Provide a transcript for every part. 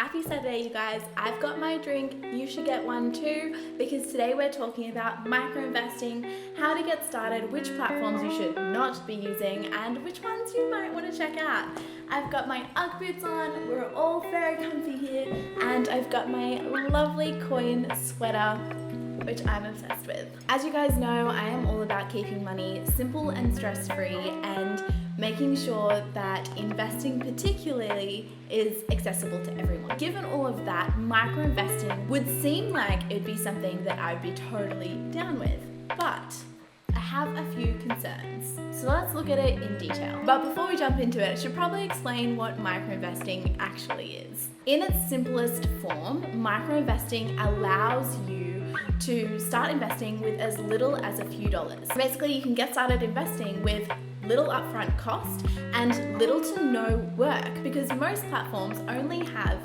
Happy Saturday, you guys. I've got my drink. You should get one too, because today we're talking about micro-investing, how to get started, which platforms you should not be using, and which ones you might want to check out. I've got my Ugg boots on, we're all very comfy here, and I've got my lovely coin sweater, which I'm obsessed with. As you guys know, I am all about keeping money simple and stress-free and making sure that investing particularly is accessible to everyone. Given all of that, micro-investing would seem like it'd be something that I would be totally down with, but I have a few concerns. So let's look at it in detail. But before we jump into it, I should probably explain what micro-investing actually is. In its simplest form, micro-investing allows you to start investing with as little as a few dollars. Basically, you can get started investing with little upfront cost and little to no work, because most platforms only have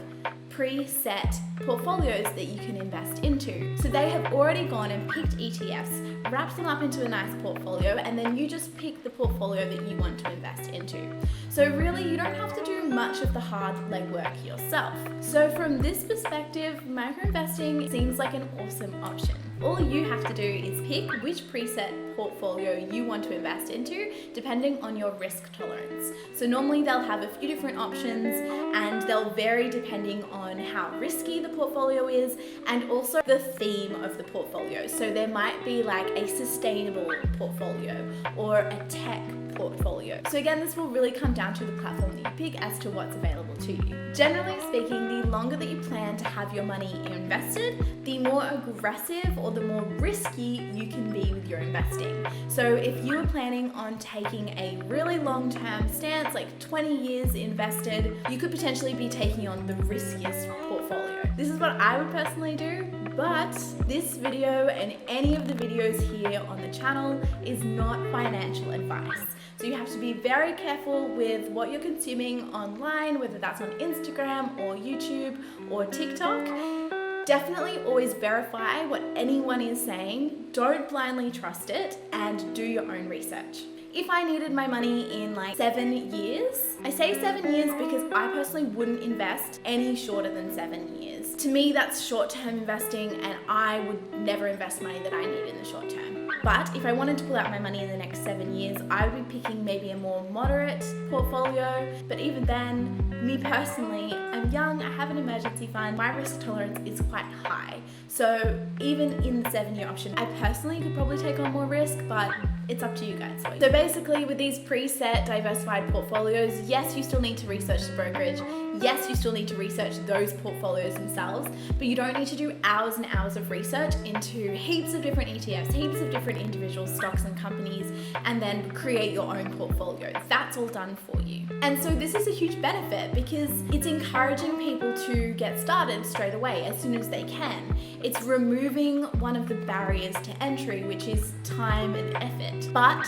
preset portfolios that you can invest into. So they have already gone and picked ETFs, wrapped them up into a nice portfolio, and then you just pick the portfolio that you want to invest into. So really, you don't have to do much of the hard legwork yourself. So from this perspective, micro-investing seems like an awesome option. All you have to do is pick which preset portfolio you want to invest into, depending on your risk tolerance. So normally they'll have a few different options, and they'll vary depending on how risky the portfolio is and also the theme of the portfolio. So there might be like a sustainable portfolio or a tech portfolio. So again, this will really come down to the platform that you pick as to what's available to you. Generally speaking, the longer that you plan to have your money invested, the more aggressive or the more risky you can be with your investing. So if you are planning on taking a really long-term stance, like 20 years invested, you could potentially be taking on the riskiest portfolio. This is what I would personally do, but this video and any of the videos here on the channel is not financial advice. So you have to be very careful with what you're consuming online, whether that's on Instagram or YouTube or TikTok. Definitely always verify what anyone is saying. Don't blindly trust it, and do your own research. If I needed my money in like 7 years, I say 7 years because I personally wouldn't invest any shorter than 7 years. To me, that's short-term investing, and I would never invest money that I need in the short term. But if I wanted to pull out my money in the next 7 years, I would be picking maybe a more moderate portfolio. But even then, me personally, I'm young, I have an emergency fund, my risk tolerance is quite high. So even in the 7-year option, I personally could probably take on more risk, but it's up to you guys. So basically, with these preset diversified portfolios, yes, you still need to research the brokerage. Yes, you still need to research those portfolios themselves, but you don't need to do hours and hours of research into heaps of different ETFs, heaps of different individual stocks and companies, and then create your own portfolio. That's all done for you. And so this is a huge benefit because it's encouraging people to get started straight away as soon as they can. It's removing one of the barriers to entry, which is time and effort. But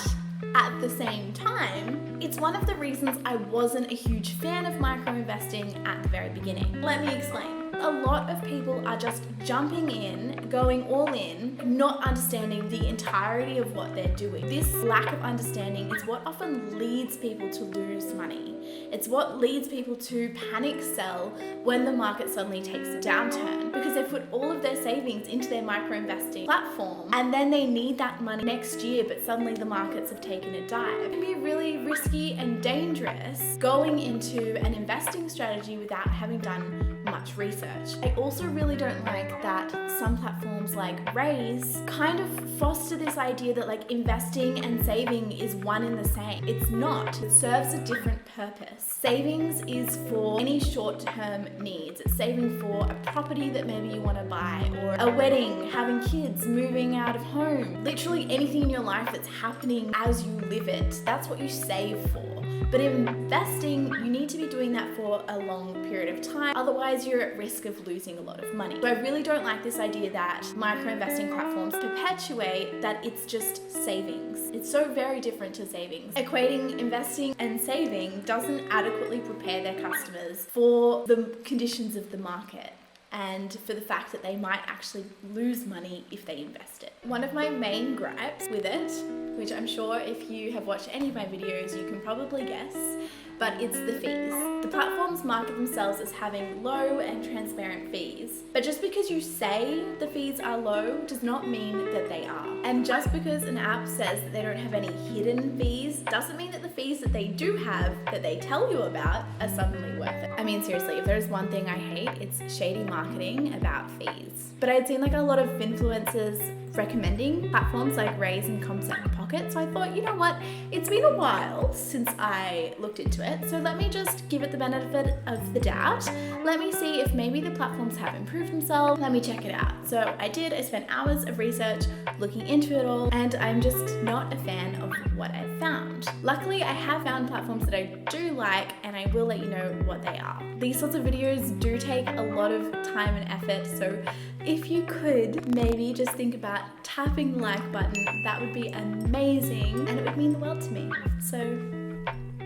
at the same time, it's one of the reasons I wasn't a huge fan of micro-investing at the very beginning. Let me explain. A lot of people are just jumping in, going all in, not understanding the entirety of what they're doing. This lack of understanding is what often leads people to lose money. It's what leads people to panic sell when the market suddenly takes a downturn, because they put all of their savings into their micro-investing platform and then they need that money next year, but suddenly the markets have taken a dive. It can be really risky and dangerous going into an investing strategy without having done much research. I also really don't like that some platforms like Raise kind of foster this idea that like investing and saving is one and the same. It's not. It serves a different purpose. Savings is for any short-term needs. It's saving for a property that maybe you want to buy, or a wedding, having kids, moving out of home. Literally anything in your life that's happening as you live it. That's what you save for. But in investing, you need to be doing that for a long period of time. Otherwise, you're at risk of losing a lot of money. So I really don't like this idea that micro-investing platforms perpetuate that it's just savings. It's so very different to savings. Equating investing and saving doesn't adequately prepare their customers for the conditions of the market and for the fact that they might actually lose money if they invest it. One of my main gripes with it which I'm sure if you have watched any of my videos, you can probably guess, but it's the fees. The platforms market themselves as having low and transparent fees, but just because you say the fees are low does not mean that they are. And just because an app says that they don't have any hidden fees doesn't mean that the fees that they do have, that they tell you about, are suddenly worth it. I mean, seriously, if there's one thing I hate, it's shady marketing about fees. But I'd seen like a lot of influencers recommending platforms like Raise and Concept Pocket, so I thought, you know what, it's been a while since I looked into it, so let me just give it the benefit of the doubt. Let me see if maybe the platforms have improved themselves. Let me check it out. So I did. I spent hours of research looking into it all, and I'm just not a fan of what I've found. Luckily, I have found platforms that I do like, and I will let you know what they are. These sorts of videos do take a lot of time and effort, so if you could maybe just think about tapping the like button, that would be amazing, and it would mean the world to me. So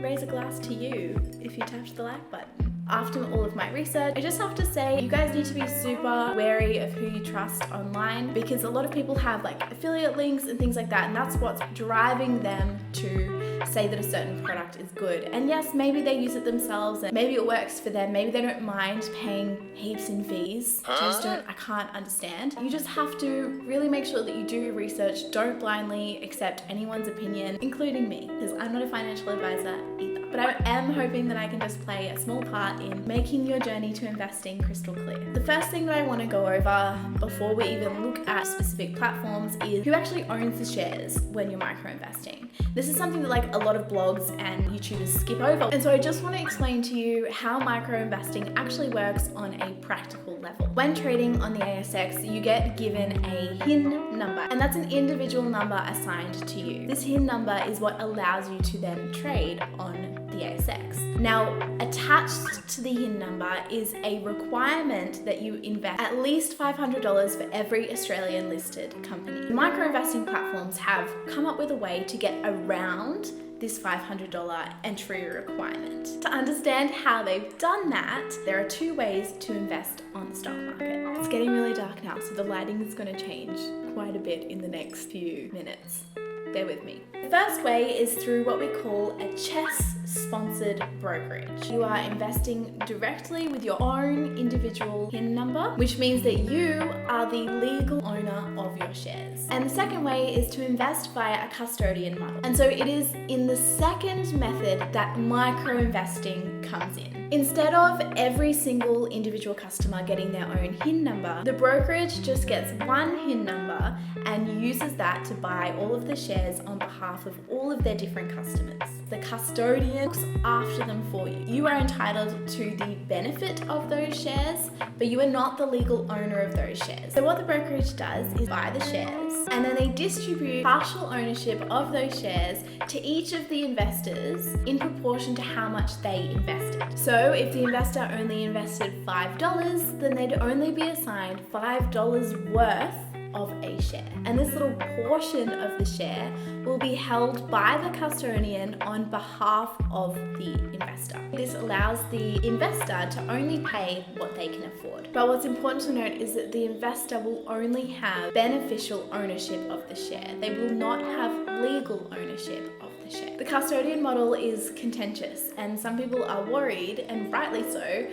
raise a glass to you if you tapped the like button. After all of my research, I just have to say, you guys need to be super wary of who you trust online, because a lot of people have like affiliate links and things like that, and that's what's driving them to say that a certain product is good. And yes, maybe they use it themselves and maybe it works for them, maybe they don't mind paying heaps in fees. I can't understand. You just have to really make sure that you do your research. Don't blindly accept anyone's opinion, including me, because I'm not a financial advisor either. But I am hoping that I can just play a small part in making your journey to investing crystal clear. The first thing that I want to go over before we even look at specific platforms is who actually owns the shares when you're micro-investing. This is something that like a lot of blogs and YouTubers skip over. And so I just want to explain to you how micro-investing actually works on a practical level. When trading on the ASX, you get given a HIN number, and that's an individual number assigned to you. This HIN number is what allows you to then trade on the ASX. Now, attached to the HIN number is a requirement that you invest at least $500 for every Australian listed company. Micro-investing platforms have come up with a way to get around this $500 entry requirement. To understand how they've done that, there are two ways to invest on the stock market. It's getting really dark now, so the lighting is going to change quite a bit in the next few minutes. Bear with me. The first way is through what we call a CHESS-sponsored brokerage. You are investing directly with your own individual HIN number, which means that you are the legal owner of your shares. And the second way is to invest via a custodian model. And so it is in the second method that micro-investing comes in. Instead of every single individual customer getting their own HIN number, the brokerage just gets one HIN number and uses that to buy all of the shares on behalf of all of their different customers. The custodian looks after them for you. You are entitled to the benefit of those shares, but you are not the legal owner of those shares. So what the brokerage does is buy the shares, and then they distribute partial ownership of those shares to each of the investors in proportion to how much they invested. So if the investor only invested $5, then they'd only be assigned $5 worth of a share. And this little portion of the share will be held by the custodian on behalf of the investor. This allows the investor to only pay what they can afford. But what's important to note is that the investor will only have beneficial ownership of the share. They will not have legal ownership of the share. The custodian model is contentious, and some people are worried, and rightly so,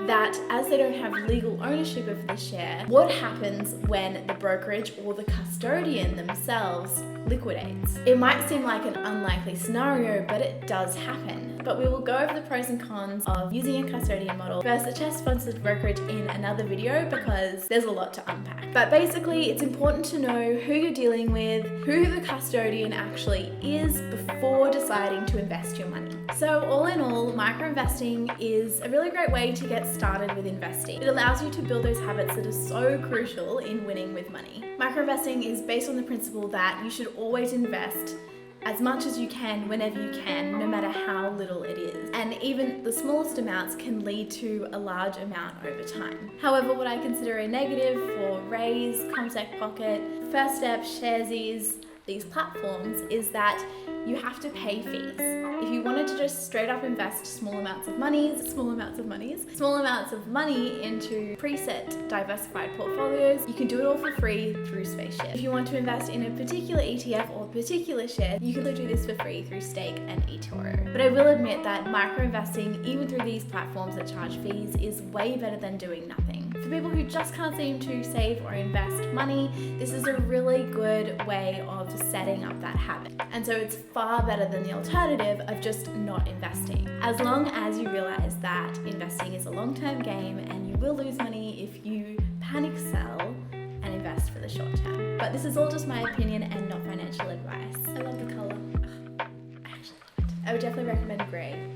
that as they don't have legal ownership of the share, what happens when the brokerage or the custodian themselves liquidates? It might seem like an unlikely scenario, but it does happen. But we will go over the pros and cons of using a custodian model versus a CHESS-sponsored brokerage in another video, because there's a lot to unpack. But basically, it's important to know who you're dealing with, who the custodian actually is before deciding to invest your money. So all in all, micro-investing is a really great way to get started with investing. It allows you to build those habits that are so crucial in winning with money. Micro-investing is based on the principle that you should always invest as much as you can whenever you can, no matter how little it is. And even the smallest amounts can lead to a large amount over time. However, what I consider a negative for Raise, Concept Pocket, First Step, Sharesies, these platforms, is that you have to pay fees. If you wanted to just straight up invest small amounts of money into preset diversified portfolios, you can do it all for free through Spaceship. If you want to invest in a particular ETF or particular share, you can do this for free through Stake and eToro. But I will admit that micro-investing, even through these platforms that charge fees, is way better than doing nothing. For people who just can't seem to save or invest money, this is a really good way of setting up that habit. And so it's far better than the alternative of just not investing. As long as you realize that investing is a long-term game and you will lose money if you panic sell and invest for the short term. But this is all just my opinion and not financial advice. I love the color. I actually love it. I would definitely recommend grey.